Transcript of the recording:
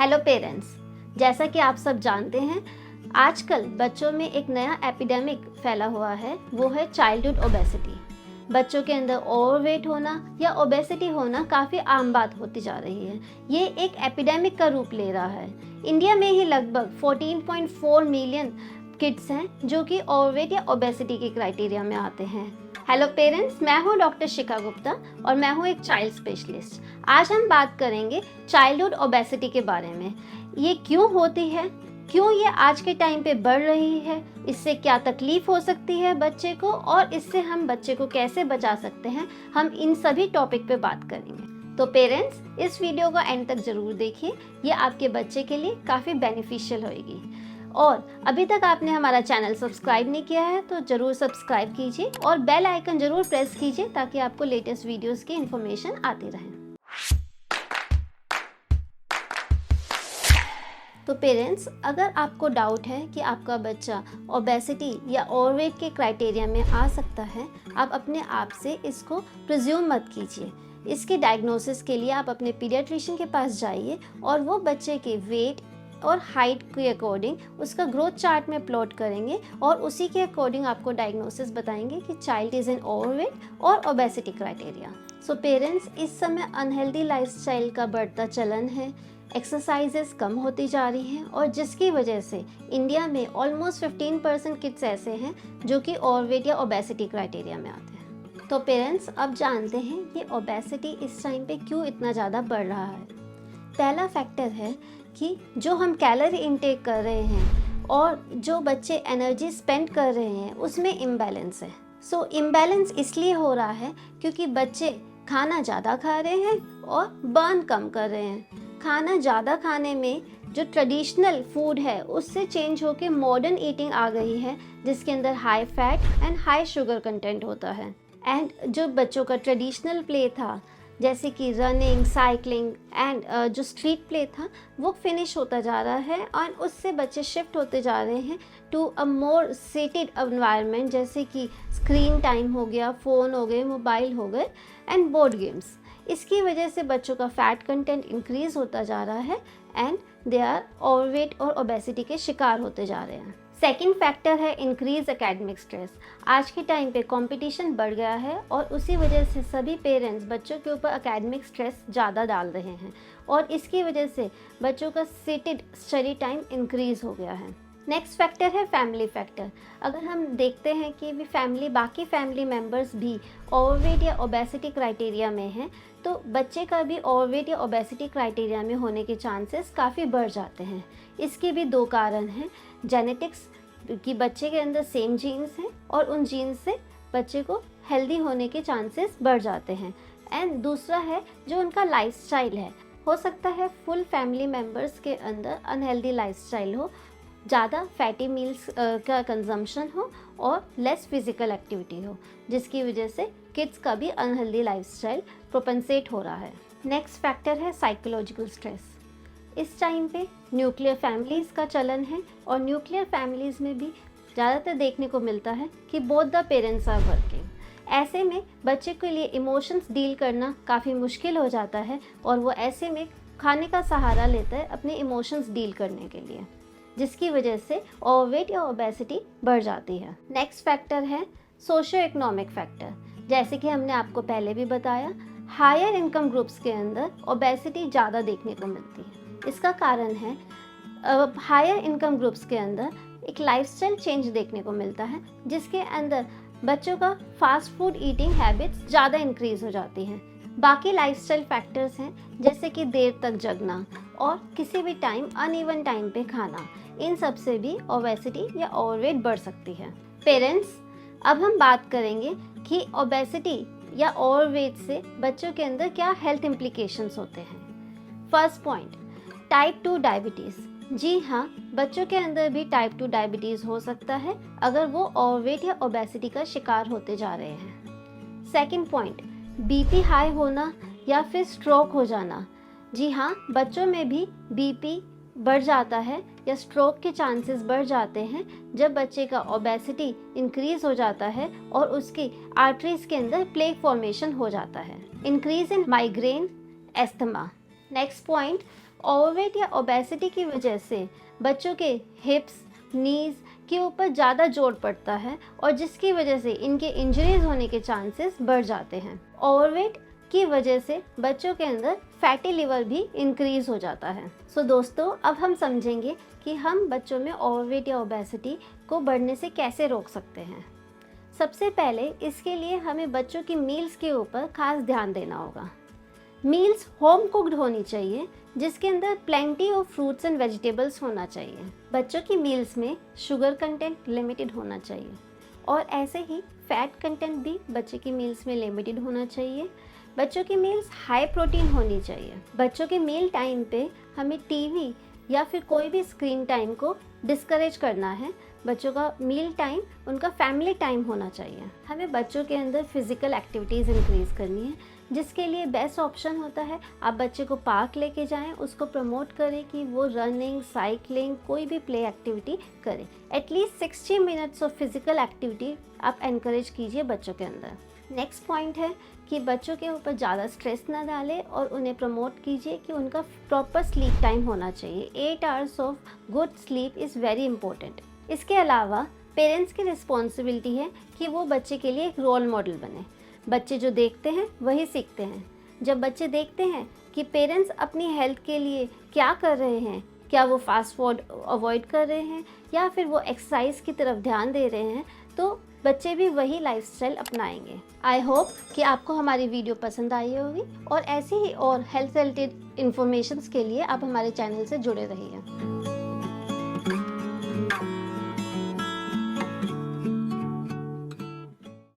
Hello parents, जैसा कि आप सब जानते हैं आजकल बच्चों में एक नया एपिडेमिक फैला हुआ है, वो है चाइल्डहुड ओबेसिटी। बच्चों के अंदर ओवरवेट होना या ओबेसिटी होना काफ़ी आम बात होती जा रही है। ये एक एपिडेमिक का रूप ले रहा है। इंडिया में ही लगभग 14.4 मिलियन किड्स हैं जो कि ओवरवेट या ओबेसिटी के क्राइटेरिया में आते हैं। हेलो पेरेंट्स, मैं हूँ डॉक्टर शिखा गुप्ता और मैं हूँ एक चाइल्ड स्पेशलिस्ट। आज हम बात करेंगे चाइल्डहुड ओबेसिटी के बारे में। ये क्यों होती है, क्यों ये आज के टाइम पे बढ़ रही है, इससे क्या तकलीफ हो सकती है बच्चे को और इससे हम बच्चे को कैसे बचा सकते हैं, हम इन सभी टॉपिक पे बात करेंगे। तो पेरेंट्स, इस वीडियो को एंड तक जरूर देखिए, ये आपके बच्चे के लिए काफ़ी बेनिफिशियल होगी। और अभी तक आपने हमारा चैनल सब्सक्राइब नहीं किया है तो ज़रूर सब्सक्राइब कीजिए और बेल आइकन ज़रूर प्रेस कीजिए ताकि आपको लेटेस्ट वीडियोस की इन्फॉर्मेशन आती रहे। तो पेरेंट्स, अगर आपको डाउट है कि आपका बच्चा ओबेसिटी या ओवरवेट के क्राइटेरिया में आ सकता है, आप अपने आप से इसको प्रिज्यूम मत कीजिए। इसके डायग्नोसिस के लिए आप अपने पीडियाट्रिशियन के पास जाइए और वो बच्चे के वेट और हाइट के अकॉर्डिंग उसका ग्रोथ चार्ट में प्लॉट करेंगे और उसी के अकॉर्डिंग आपको डायग्नोसिस बताएंगे कि चाइल्ड इज़ इन ओवरवेट और ओबेसिटी क्राइटेरिया। सो पेरेंट्स, इस समय अनहेल्दी लाइफस्टाइल का बढ़ता चलन है, एक्सरसाइजेस कम होती जा रही हैं और जिसकी वजह से इंडिया में ऑलमोस्ट 15% किड्स ऐसे हैं जो कि ओवरवेट या ओबेसिटी क्राइटेरिया में आते हैं। तो पेरेंट्स, अब जानते हैं कि ओबेसिटी इस टाइम पे क्यों इतना ज़्यादा बढ़ रहा है। पहला फैक्टर है कि जो हम कैलोरी इनटेक कर रहे हैं और जो बच्चे एनर्जी स्पेंड कर रहे हैं उसमें इम्बैलेंस है। सो इम्बैलेंस इसलिए हो रहा है क्योंकि बच्चे खाना ज़्यादा खा रहे हैं और बर्न कम कर रहे हैं। खाना ज़्यादा खाने में जो ट्रेडिशनल फूड है उससे चेंज होके मॉडर्न ईटिंग आ गई है जिसके अंदर high fat and high sugar content होता है। एंड जो बच्चों का ट्रेडिशनल प्ले था जैसे कि रनिंग, साइकिलिंग एंड जो स्ट्रीट प्ले था वो फिनिश होता जा रहा है और उससे बच्चे शिफ्ट होते जा रहे हैं to a more seated environment जैसे कि स्क्रीन टाइम हो गया, फ़ोन हो गए, मोबाइल हो गए एंड बोर्ड गेम्स। इसकी वजह से बच्चों का फैट कंटेंट इंक्रीज़ होता जा रहा है एंड दे आर ओवरवेट और ओबेसिटी के शिकार होते जा रहे हैं। सेकेंड फैक्टर है इंक्रीज एकेडमिक स्ट्रेस। आज के टाइम पे कंपटीशन बढ़ गया है और उसी वजह से सभी पेरेंट्स बच्चों के ऊपर एकेडमिक स्ट्रेस ज़्यादा डाल रहे हैं और इसकी वजह से बच्चों का सीटेड स्टडी टाइम इंक्रीज़ हो गया है। नेक्स्ट फैक्टर है फैमिली फैक्टर। अगर हम देखते हैं कि बाकी फैमिली मेम्बर्स भी ओवरवेट या ओबेसिटी क्राइटेरिया में हैं तो बच्चे का भी ओवरवेट या ओबेसिटी क्राइटेरिया में होने के चांसेस काफ़ी बढ़ जाते हैं। इसके भी दो कारण हैं, जेनेटिक्स कि बच्चे के अंदर सेम जीन्स हैं और उन जीन्स से बच्चे को हेल्दी होने के चांसेस बढ़ जाते हैं एंड दूसरा है जो उनका लाइफस्टाइल है। हो सकता है फुल फैमिली मेम्बर्स के अंदर अनहेल्दी लाइफस्टाइल हो, ज़्यादा फैटी मील्स का कंजम्पशन हो और लेस फिजिकल एक्टिविटी हो जिसकी वजह से किड्स का भी अनहेल्दी लाइफस्टाइल प्रोपेंसेट हो रहा है। नेक्स्ट फैक्टर है साइकोलॉजिकल स्ट्रेस। इस टाइम पे न्यूक्लियर फैमिलीज़ का चलन है और न्यूक्लियर फैमिलीज़ में भी ज़्यादातर देखने को मिलता है कि both the parents are working. ऐसे में बच्चे के लिए इमोशंस डील करना काफ़ी मुश्किल हो जाता है और वो ऐसे में खाने का सहारा लेता है अपने इमोशंस डील करने के लिए, जिसकी वजह से ओवरवेट या ओबेसिटी बढ़ जाती है। नेक्स्ट फैक्टर है सोशियो इकोनॉमिक फैक्टर। जैसे कि हमने आपको पहले भी बताया, हायर इनकम ग्रुप्स के अंदर ओबेसिटी ज़्यादा देखने को मिलती है। इसका कारण है हायर इनकम ग्रुप्स के अंदर एक लाइफस्टाइल चेंज देखने को मिलता है जिसके अंदर बच्चों का फास्ट फूड ईटिंग हैबिट्स ज़्यादा इंक्रीज़ हो जाती हैं। बाकी लाइफस्टाइल फैक्टर्स हैं जैसे कि देर तक जगना और किसी भी टाइम अनइवन टाइम पे खाना, इन सब से भी ओबेसिटी या ओवरवेट बढ़ सकती है। पेरेंट्स, अब हम बात करेंगे कि ओबेसिटी या ओवरवेट से बच्चों के अंदर क्या हेल्थ इम्प्लीकेशंस होते हैं। First point, type 2 diabetes. जी हाँ, बच्चों के अंदर भी टाइप 2 डायबिटीज़ हो सकता है अगर वो ओवरवेट या ओबेसिटी का शिकार होते जा रहे हैं। सेकंड पॉइंट, बीपी हाई होना या फिर स्ट्रोक हो जाना। जी हाँ, बच्चों में भी बीपी बढ़ जाता है या स्ट्रोक के चांसेस बढ़ जाते हैं जब बच्चे का ओबेसिटी इंक्रीज़ हो जाता है और उसकी आर्टरीज के अंदर प्लेक फॉर्मेशन हो जाता है। Increase in migraine, asthma. Next point, overweight या ओबेसिटी की वजह से बच्चों के हिप्स, नीज़ के ऊपर ज़्यादा जोर पड़ता है और जिसकी वजह से इनके इंजरीज होने के चांसेस बढ़ जाते हैं। ओवरवेट की वजह से बच्चों के अंदर फैटी लिवर भी इंक्रीज हो जाता है। सो दोस्तों, अब हम समझेंगे कि हम बच्चों में ओवरवेट या ओबेसिटी को बढ़ने से कैसे रोक सकते हैं। सबसे पहले इसके लिए हमें बच्चों की मील्स के ऊपर खास ध्यान देना होगा। मील्स होम कुक्ड होनी चाहिए जिसके अंदर plenty of fruits and vegetables होना चाहिए। बच्चों की मील्स में शुगर कंटेंट लिमिटेड होना चाहिए और ऐसे ही फैट कंटेंट भी बच्चे की मील्स में लिमिटेड होना चाहिए। बच्चों की मील्स हाई प्रोटीन होनी चाहिए। बच्चों के मील टाइम पे हमें टीवी या फिर कोई भी स्क्रीन टाइम को डिस्करेज करना है। बच्चों का मील टाइम उनका फैमिली टाइम होना चाहिए। हमें बच्चों के अंदर फिजिकल एक्टिविटीज़ इंक्रीज़ करनी है, जिसके लिए बेस्ट ऑप्शन होता है आप बच्चे को पार्क लेके जाएं, उसको प्रमोट करें कि वो रनिंग, साइकिलिंग, कोई भी प्ले एक्टिविटी करे। At least 60 minutes of physical activity आप एनकरेज कीजिए बच्चों के अंदर। नेक्स्ट पॉइंट है कि बच्चों के ऊपर ज़्यादा स्ट्रेस ना डालें और उन्हें प्रमोट कीजिए कि उनका प्रॉपर स्लीप टाइम होना चाहिए। 8 hours of good sleep is very important. इसके अलावा पेरेंट्स की रिस्पॉन्सिबिलिटी है कि वो बच्चे के लिए एक रोल मॉडल बने। बच्चे जो देखते हैं वही सीखते हैं। जब बच्चे देखते हैं कि पेरेंट्स अपनी हेल्थ के लिए क्या कर रहे हैं, क्या वो फास्ट फूड अवॉइड कर रहे हैं या फिर वो एक्सरसाइज की तरफ ध्यान दे रहे हैं, तो बच्चे भी वही लाइफस्टाइल अपनाएंगे। आई होप कि आपको हमारी वीडियो पसंद आई होगी और ऐसे ही और हेल्थ रिलेटेड इन्फॉर्मेशंस के लिए आप हमारे चैनल से जुड़े रहिए।